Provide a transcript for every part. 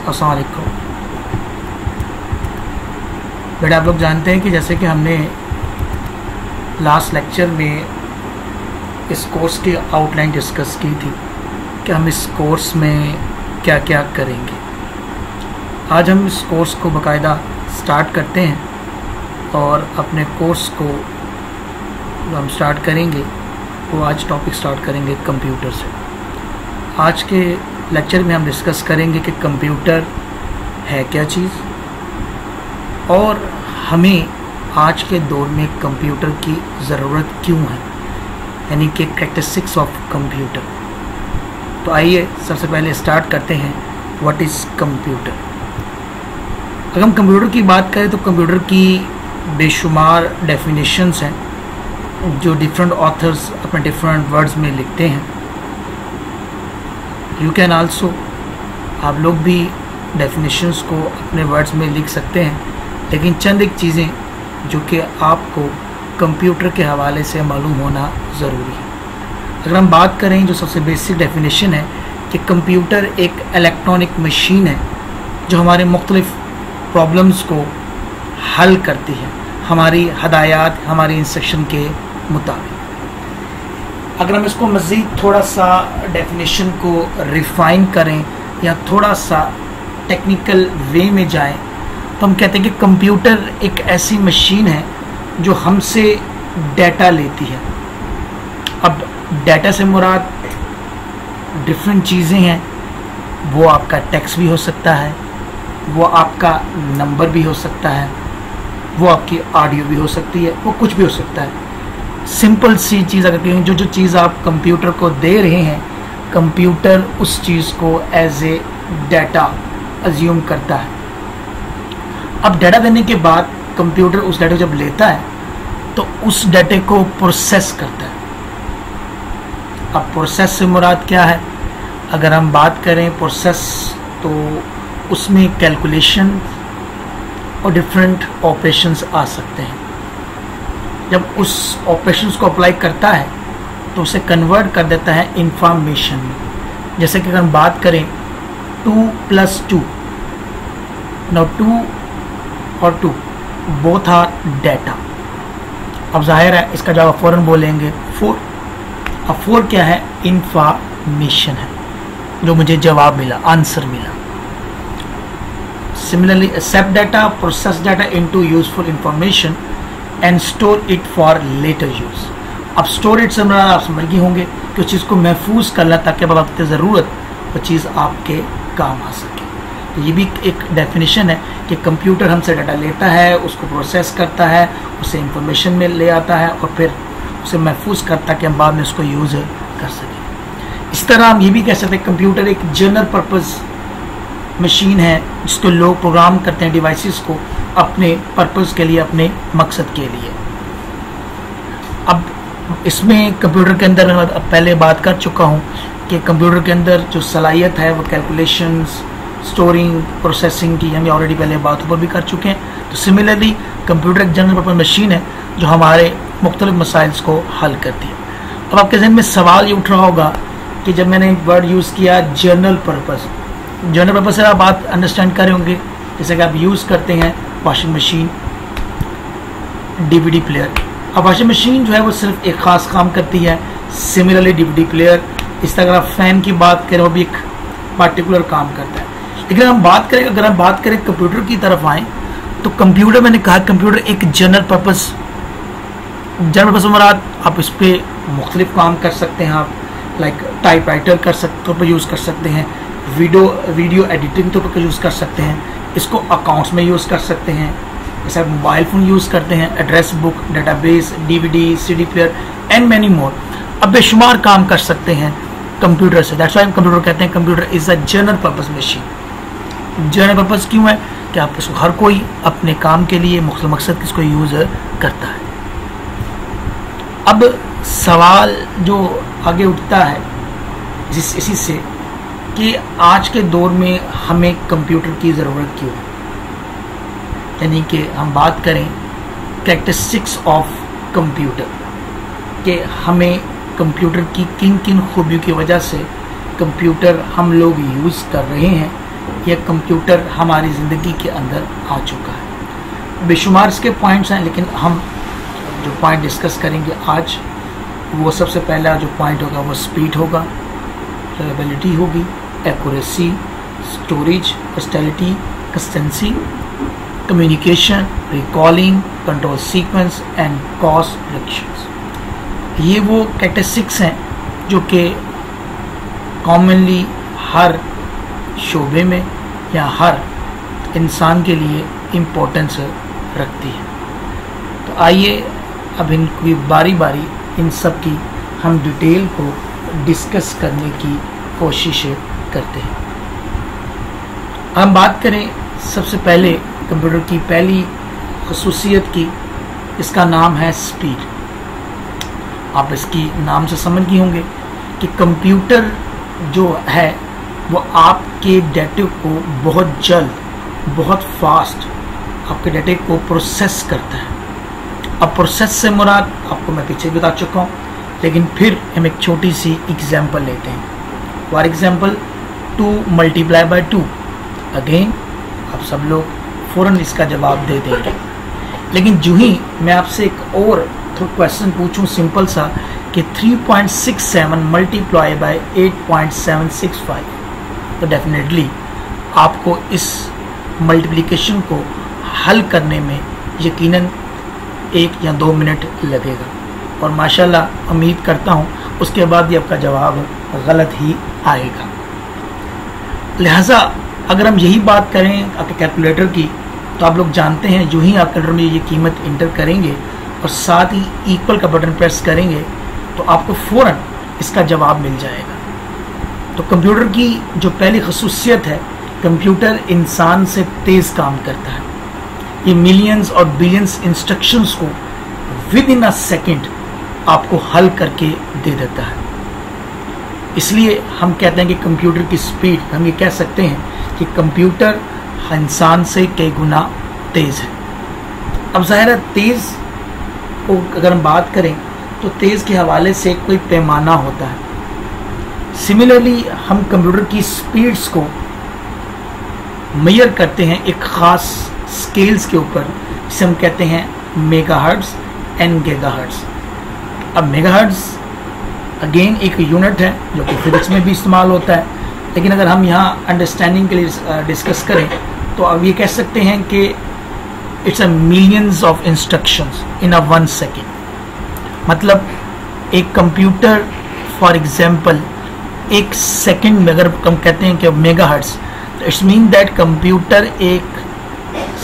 अस्सलाम वालेकुम। बेटा आप लोग जानते हैं कि जैसे कि हमने लास्ट लेक्चर में इस कोर्स की आउटलाइन डिस्कस की थी कि हम इस कोर्स में क्या क्या करेंगे। आज हम इस कोर्स को बाकायदा स्टार्ट करते हैं और अपने कोर्स को जो हम स्टार्ट करेंगे वो आज टॉपिक स्टार्ट करेंगे कंप्यूटर से। आज के लेक्चर में हम डिस्कस करेंगे कि कंप्यूटर है क्या चीज़ और हमें आज के दौर में कंप्यूटर की ज़रूरत क्यों है, यानी कि कैरेक्टरिस्टिक्स ऑफ कंप्यूटर। तो आइए सबसे पहले स्टार्ट करते हैं व्हाट इज़ कंप्यूटर। अगर हम कंप्यूटर की बात करें तो कंप्यूटर की बेशुमार डेफिनेशंस हैं जो डिफरेंट ऑथर्स अपने डिफरेंट वर्ड्स में लिखते हैं। यू कैन आल्सो, आप लोग भी डेफिनेशंस को अपने वर्ड्स में लिख सकते हैं, लेकिन चंद एक चीज़ें जो कि आपको कंप्यूटर के हवाले से मालूम होना ज़रूरी है। अगर हम बात करें जो सबसे बेसिक डेफिनेशन है कि कंप्यूटर एक इलेक्ट्रॉनिक मशीन है जो हमारे मुख्तलिफ प्रॉब्लम्स को हल करती है हमारी हदायत, हमारी इंस्ट्रक्शन के मुताबिक। अगर हम इसको मज़ीद थोड़ा सा डेफिनेशन को रिफ़ाइन करें या थोड़ा सा टेक्निकल वे में जाएं तो हम कहते हैं कि कंप्यूटर एक ऐसी मशीन है जो हमसे डाटा लेती है। अब डाटा से मुराद डिफरेंट चीज़ें हैं, वो आपका टेक्स्ट भी हो सकता है, वो आपका नंबर भी हो सकता है, वो आपकी ऑडियो भी हो सकती है, वो कुछ भी हो सकता है। सिंपल सी चीज़ अगर कहें, जो चीज़ आप कंप्यूटर को दे रहे हैं, कंप्यूटर उस चीज़ को एज ए डाटा अज्यूम करता है। अब डाटा देने के बाद कंप्यूटर उस डाटा जब लेता है तो उस डाटे को प्रोसेस करता है। अब प्रोसेस से मुराद क्या है? अगर हम बात करें प्रोसेस तो उसमें कैलकुलेशन और डिफरेंट ऑपरेशंस आ सकते हैं। जब उस ऑपरेशंस को अप्लाई करता है तो उसे कन्वर्ट कर देता है इंफॉर्मेशन में। जैसे कि अगर हम बात करें 2+2, नाउ 2 और 2 बोथ आर डाटा। अब जाहिर है इसका जवाब फ़ौरन बोलेंगे 4। अब 4 क्या है? इंफॉर्मेशन है, जो मुझे जवाब मिला, आंसर मिला। Similarly, accept data, process data into useful information and store it for later use. अब store it से आप समझ गए होंगे कि उस चीज़ को महफूज करना ताकि अब आपकी ज़रूरत वो चीज़ आपके काम आ सके। तो ये भी एक डेफिनेशन है कि कंप्यूटर हमसे डाटा लेता है, उसको प्रोसेस करता है, उसे इंफॉर्मेशन में ले आता है और फिर उसे महफूज करता है कि हम बाद में उसको यूज़ कर सकें। इस तरह हम ये भी कह सकते हैं कंप्यूटर एक जनरल पर्पज़ मशीन है जिसको लोग प्रोग्राम करते हैं डिवाइसेस को अपने पर्पस के लिए, अपने मकसद के लिए। अब इसमें कंप्यूटर के अंदर मैं पहले बात कर चुका हूँ कि कंप्यूटर के अंदर जो सलाहियत है वो कैलकुलेशंस, स्टोरिंग, प्रोसेसिंग की हम ऑलरेडी पहले बात ऊपर भी कर चुके हैं। तो सिमिलरली कंप्यूटर एक जनरल पर्पस मशीन है जो हमारे मुख्तलिफ मसाइल्स को हल करती है। अब आपके जहन में सवाल ये उठ रहा होगा कि जब मैंने वर्ड यूज़ किया जनरल पर्पस, जनरल पर्पस से आप बात अंडरस्टैंड कर रहे होंगे जैसे कि आप यूज़ करते हैं वॉशिंग मशीन, डीवीडी प्लेयर। अब वॉशिंग मशीन जो है वो सिर्फ एक ख़ास काम करती है। सिमिलरली डीवीडी प्लेयर, इस तरह अगर आप फ़ैन की बात करें वो भी एक पार्टिकुलर काम करता है। लेकिन अगर हम बात करें कंप्यूटर की तरफ आएँ तो कंप्यूटर, मैंने कहा कंप्यूटर एक जनरल पर्पस मुराद आप इस पर मुख्तलिफ काम कर सकते हैं। आप लाइक टाइप राइटर कर सकते पर यूज़ कर सकते हैं, वीडियो एडिटिंग तो पर यूज़ कर सकते हैं, इसको अकाउंट्स में यूज़ कर सकते हैं, जैसे मोबाइल फ़ोन यूज़ करते हैं, address book, database, DVD, CD player and many more. अब बेशुमार काम कर सकते हैं कंप्यूटर से। दैट्स व्हाई कंप्यूटर कहते हैं computer is a general purpose machine. General purpose क्यों है? कि आप इसको हर कोई अपने काम के लिए मुख्तलिफ मकसद इसको यूज़ करता है। अब सवाल जो आगे उठता है इसी से कि आज के दौर में हमें कंप्यूटर की ज़रूरत क्यों है, यानी कि हम बात करें कैरेक्टरिस्टिक्स ऑफ कंप्यूटर कि हमें कंप्यूटर की किन किन खूबियों की वजह से कंप्यूटर हम लोग यूज़ कर रहे हैं यह कंप्यूटर हमारी ज़िंदगी के अंदर आ चुका है। बेशुमार इसके पॉइंट्स हैं, लेकिन हम जो पॉइंट डिस्कस करेंगे आज, वो सबसे पहला जो पॉइंट होगा वो स्पीड होगा, रिलायबिलिटी होगी, accuracy, storage, versatility, consistency, communication, recalling, control sequence and cost reductions. ये वो कैरेक्टरिस्टिक्स हैं जो कि कॉमनली हर शोबे में या हर इंसान के लिए इम्पोर्टेंस रखती है। तो आइए अब इनकी बारी बारी इन सब की हम डिटेल को डिस्कस करने की कोशिश करते हैं। हम बात करें सबसे पहले कंप्यूटर की पहली खसूसियत की, इसका नाम है स्पीड। आप इसकी नाम से समझ गए होंगे कि कंप्यूटर जो है वो आपके डेटा को बहुत जल्द, बहुत फास्ट आपके डेटा को प्रोसेस करता है। अब प्रोसेस से मुराद आपको मैं पीछे बता चुका हूँ, लेकिन फिर हम एक छोटी सी एग्जांपल लेते हैं। For example 2 multiply by 2, again आप सब लोग फ़ौरन इसका जवाब दे देंगे, लेकिन जो ही मैं आपसे एक और क्वेश्चन पूछूं सिंपल सा कि 3.67 मल्टीप्लाई बाय 8.765, तो डेफिनेटली आपको इस मल्टीप्लिकेशन को हल करने में यकीनन 1 या 2 मिनट लगेगा, और माशाल्लाह उम्मीद करता हूँ उसके बाद भी आपका जवाब गलत ही आएगा। लिहाजा अगर हम यही बात करें आपके कैलकुलेटर की, तो आप लोग जानते हैं जो ही आप कैलकुलेटर में ये कीमत इंटर करेंगे और साथ ही इक्वल का बटन प्रेस करेंगे तो आपको फ़ौरन इसका जवाब मिल जाएगा। तो कंप्यूटर की जो पहली खसूसियत है, कंप्यूटर इंसान से तेज़ काम करता है। ये मिलियंस और बिलियंस इंस्ट्रक्शंस को विद इन अ सेकेंड आपको हल करके दे देता है। इसलिए हम कहते हैं कि कंप्यूटर की स्पीड, हम ये कह सकते हैं कि कंप्यूटर इंसान से कई गुना तेज़ है। अब ज़ाहिर है तेज़ को अगर हम बात करें तो तेज़ के हवाले से कोई पैमाना होता है। सिमिलरली हम कंप्यूटर की स्पीड्स को मेजर करते हैं एक ख़ास स्केल्स के ऊपर, जिसे हम कहते हैं मेगाहर्ट्ज़ एंड गीगाहर्ट्ज़। अब मेगाहर्ट्ज़ अगेन एक यूनिट है जो कि फिजिक्स में भी इस्तेमाल होता है, लेकिन अगर हम यहाँ अंडरस्टैंडिंग के लिए डिस्कस करें तो अब ये कह सकते हैं कि it's a millions of instructions in a 1 second. मतलब एक कंप्यूटर फॉर एग्जांपल 1 सेकेंड में, अगर हम कहते हैं कि मेगाहर्ट्ज़, तो it's mean that computer 1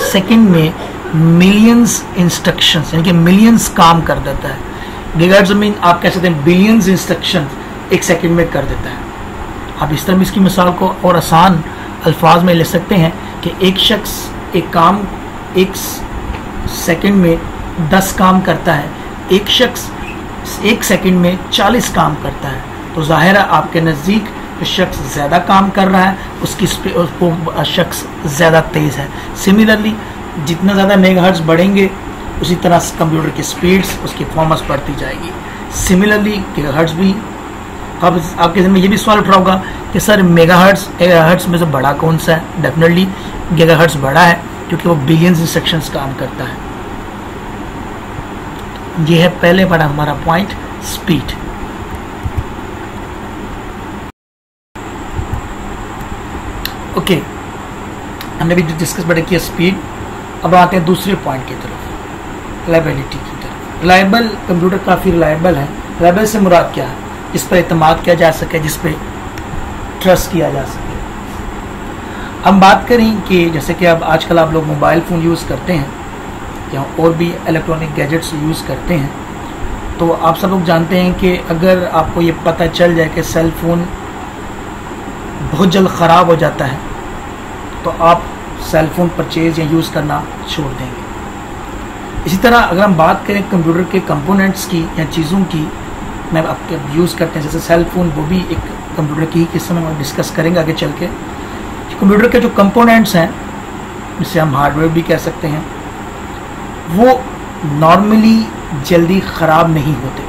second में मिलियंस इंस्ट्रक्शंस यानी कि मिलियंस काम कर देता है। गीगाहर्ट्ज़ मीन आप कह सकते हैं बिलियंस इंस्ट्रक्शंस 1 सेकेंड में कर देता है। आप इस तरह इसकी मिसाल को और आसान अल्फाज में ले सकते हैं कि एक शख्स एक काम 1 सेकेंड में 10 काम करता है, एक शख्स 1 सेकेंड में 40 काम करता है। तो ज़ाहिर है आपके नज़दीक जो शख्स ज़्यादा काम कर रहा है उसको शख्स ज़्यादा तेज़ है। सिमिलरली जितना ज़्यादा मेगाहर्ट्ज़ बढ़ेंगे उसी तरह कंप्यूटर की स्पीड्स, उसकी परफॉर्मेंस बढ़ती जाएगी। सिमिलरली गीगाहर्ट्ज़ भी। अब आपके ज़हन में ये भी सवाल उठ रहा होगा कि सर मेगाहर्ट्ज़ में से बड़ा कौन सा है? डेफिनेटली गीगाहर्ट्ज़ बड़ा है क्योंकि वो बिलियंस इंस्ट्रक्शंस काम करता है। ये है पहले बड़ा हमारा पॉइंट, स्पीड। ओके, हमने भी डिस्कस बड़े किया स्पीड। अब आते हैं दूसरे पॉइंट की तरफ, रिलायबिलिटी की तरफ। रिलायबल कंप्यूटर काफ़ी रिलायबल है। रिलायबल से मुराद क्या है? जिस पर इत्मीनान किया जा सके, जिस पर ट्रस्ट किया जा सके। हम बात करें कि जैसे कि अब आजकल आप लोग मोबाइल फ़ोन यूज़ करते हैं या और भी इलेक्ट्रॉनिक गैजेट्स यूज़ करते हैं, तो आप सब लोग जानते हैं कि अगर आपको ये पता चल जाए कि सेल फ़ोन बहुत जल्द ख़राब हो जाता है तो आप सेल फ़ोन परचेज़ या यूज़ करना छोड़ देंगे। इसी तरह अगर हम बात करें कंप्यूटर के कंपोनेंट्स की या चीज़ों की, मैं आपके यूज़ करते हैं जैसे सेल फ़ोन, वो भी एक कंप्यूटर की किस समय हम डिस्कस करेंगे आगे चल के। कंप्यूटर के जो कंपोनेंट्स हैं, जिसे हम हार्डवेयर भी कह सकते हैं, वो नॉर्मली जल्दी ख़राब नहीं होते।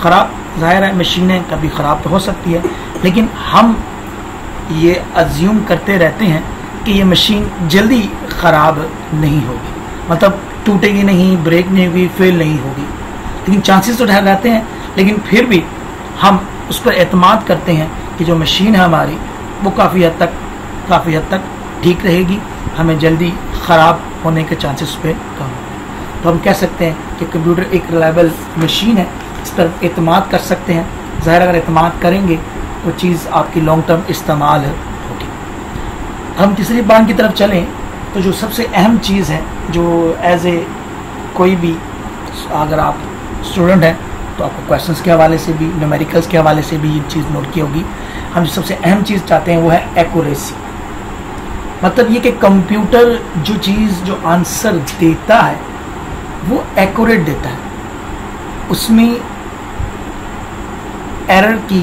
ख़राब ज़ाहिर है मशीनें कभी ख़राब तो हो सकती है, लेकिन हम ये अज्यूम करते रहते हैं कि ये मशीन जल्दी ख़राब नहीं होगी, मतलब टूटेगी नहीं, ब्रेक नहीं होगी, फेल नहीं होगी, लेकिन चांसेस तो ठहर रहते हैं। लेकिन फिर भी हम उस पर एतमाद करते हैं कि जो मशीन है हमारी वो काफ़ी हद तक ठीक रहेगी, हमें जल्दी ख़राब होने के चांसेस पे कम होंगे। तो हम कह सकते हैं कि कंप्यूटर एक रिलायबल मशीन है, इस पर एतमाद कर सकते हैं। ज़ाहिर अगर एतमाद करेंगे तो चीज़ आपकी लॉन्ग टर्म इस्तेमाल होगी। हम तीसरी पॉइंट की तरफ चलें तो जो सबसे अहम चीज़ है, जो एज ए कोई भी अगर आप स्टूडेंट हैं तो आपको क्वेश्चंस के हवाले से भी, न्यूमेरिकल्स के हवाले से भी ये चीज़ नोट की होगी। हम जो सबसे अहम चीज़ चाहते हैं वो है एक्यूरेसी। मतलब ये कि कंप्यूटर जो आंसर देता है वो एक्यूरेट देता है, उसमें एरर की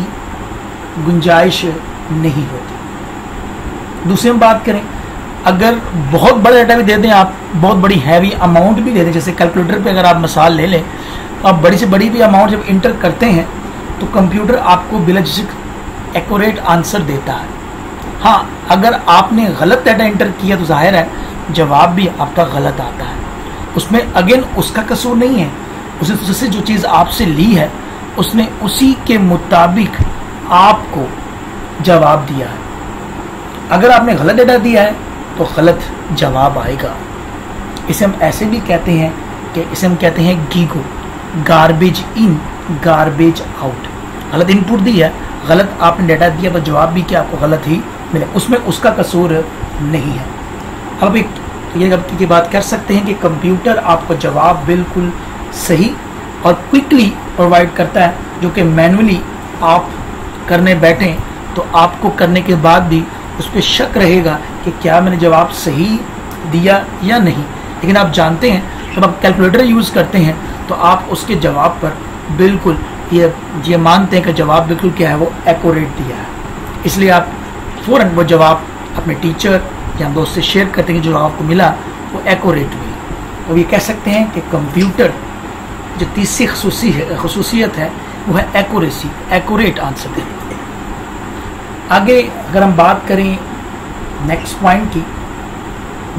गुंजाइश नहीं होती। दूसरी हम बात करें, अगर बहुत बड़ा डाटा भी दे दें आप, बहुत बड़ी हैवी अमाउंट भी दे दें, जैसे कैलकुलेटर पे अगर आप मिसाल ले लें, तो आप बड़ी से बड़ी भी अमाउंट जब इंटर करते हैं तो कंप्यूटर आपको बिलझिक एक्यूरेट आंसर देता है। हाँ, अगर आपने गलत डाटा इंटर किया तो जाहिर है जवाब भी आपका गलत आता है। उसमें अगेन उसका कसूर नहीं है, उससे जो चीज़ आपसे ली है उसने उसी के मुताबिक आपको जवाब दिया है। अगर आपने गलत डाटा दिया है तो गलत जवाब आएगा। इसे हम ऐसे भी कहते हैं कि इसे हम कहते हैं GIGO, garbage in garbage out. गलत इनपुट दी है, गलत आपने डाटा दिया तो जवाब भी क्या आपको गलत ही मिले, उसमें उसका कसूर नहीं है। अब ये बात कर सकते हैं कि कंप्यूटर आपको जवाब बिल्कुल सही और क्विकली प्रोवाइड करता है, जो कि मैनुअली आप करने बैठें तो आपको करने के बाद भी उस पर शक रहेगा कि क्या मैंने जवाब सही दिया या नहीं। लेकिन आप जानते हैं जब आप कैलकुलेटर यूज़ करते हैं तो आप उसके जवाब पर बिल्कुल ये मानते हैं कि जवाब बिल्कुल क्या है, वो एक्यूरेट दिया है। इसलिए आप फ़ौरन वो जवाब अपने टीचर या दोस्त से शेयर करते हैं कि जो आपको मिला वो एक्यूरेट मिला। तो ये कह सकते हैं कि कंप्यूटर जो तीसरी खसूसियत है वो है एक्यूरेसी, एक्यूरेट आंसर देना। आगे अगर हम बात करें नेक्स्ट पॉइंट की,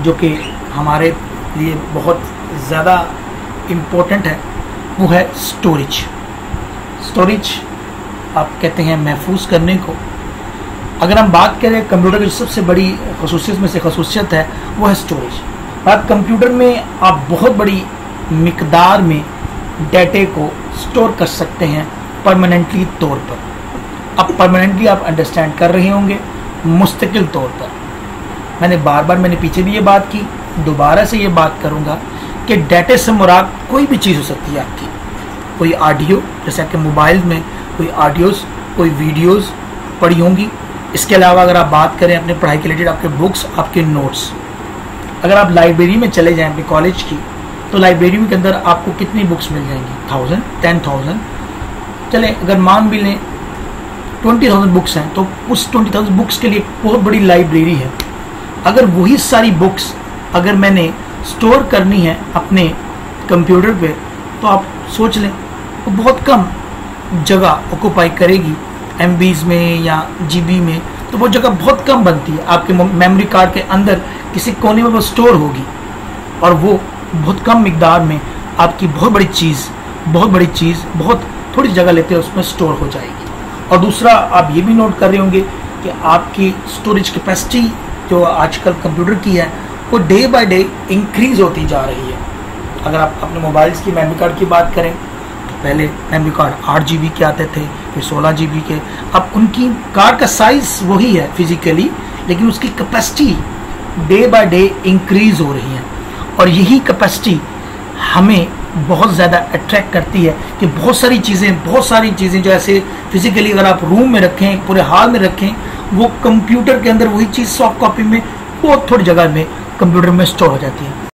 जो कि हमारे लिए बहुत ज़्यादा इम्पोर्टेंट है, वो है स्टोरेज। स्टोरेज आप कहते हैं महफूज करने को। अगर हम बात करें कंप्यूटर की सबसे बड़ी खसूसियत में से खसूसियत है वो है स्टोरेज। बात कंप्यूटर में आप बहुत बड़ी मिकदार में डाटे को स्टोर कर सकते हैं परमानेंटली तौर पर। अब परमानेंटली आप अंडरस्टैंड कर रहे होंगे, मुस्तकिल तौर पर। मैंने पीछे भी ये बात की, दोबारा से ये बात करूँगा कि डाटे से मुराद कोई भी चीज़ हो सकती है आपकी। कोई ऑडियो, जैसे आपके मोबाइल में कोई ऑडियोज़, कोई वीडियोज़ पड़ी होंगी। इसके अलावा अगर आप बात करें अपने पढ़ाई के रिलेटेड, आपके बुक्स, आपके नोट्स। अगर आप लाइब्रेरी में चले जाएँ अपने कॉलेज की, तो लाइब्रेरी के अंदर आपको कितनी बुक्स मिल जाएंगी? 1000, 10,000। चलें अगर मान भी लें 20,000 बुक्स हैं, तो उस 20,000 बुक्स के लिए बहुत बड़ी लाइब्रेरी है। अगर वही सारी बुक्स अगर मैंने स्टोर करनी है अपने कंप्यूटर पे, तो आप सोच लें वो बहुत कम जगह ऑक्यूपाई करेगी, MBs में या GB में, तो वो जगह बहुत कम बनती है। आपके मेमोरी कार्ड के अंदर किसी कोने में वो स्टोर होगी और वो बहुत कम मिकदार में आपकी बहुत बड़ी चीज़ बहुत थोड़ी जगह लेते हैं उसमें स्टोर हो जाएगी। और दूसरा आप ये भी नोट कर रहे होंगे कि आपकी स्टोरेज कैपेसिटी जो आजकल कंप्यूटर की है वो डे बाय डे इंक्रीज़ होती जा रही है। अगर आप अपने मोबाइल्स की मेमोरी कार्ड की बात करें तो पहले मेमोरी कार्ड 8 GB के आते थे, फिर 16 GB के। अब उनकी कार्ड का साइज़ वही है फिजिकली, लेकिन उसकी capacity day by day increase हो रही है। और यही कैपेसिटी हमें बहुत ज़्यादा अट्रैक्ट करती है कि बहुत सारी चीज़ें जो ऐसे फिजिकली अगर आप रूम में रखें, पूरे हॉल में रखें, वो कंप्यूटर के अंदर वही चीज़ सॉफ्ट कॉपी में बहुत थोड़ी जगह में कंप्यूटर में स्टोर हो जाती है।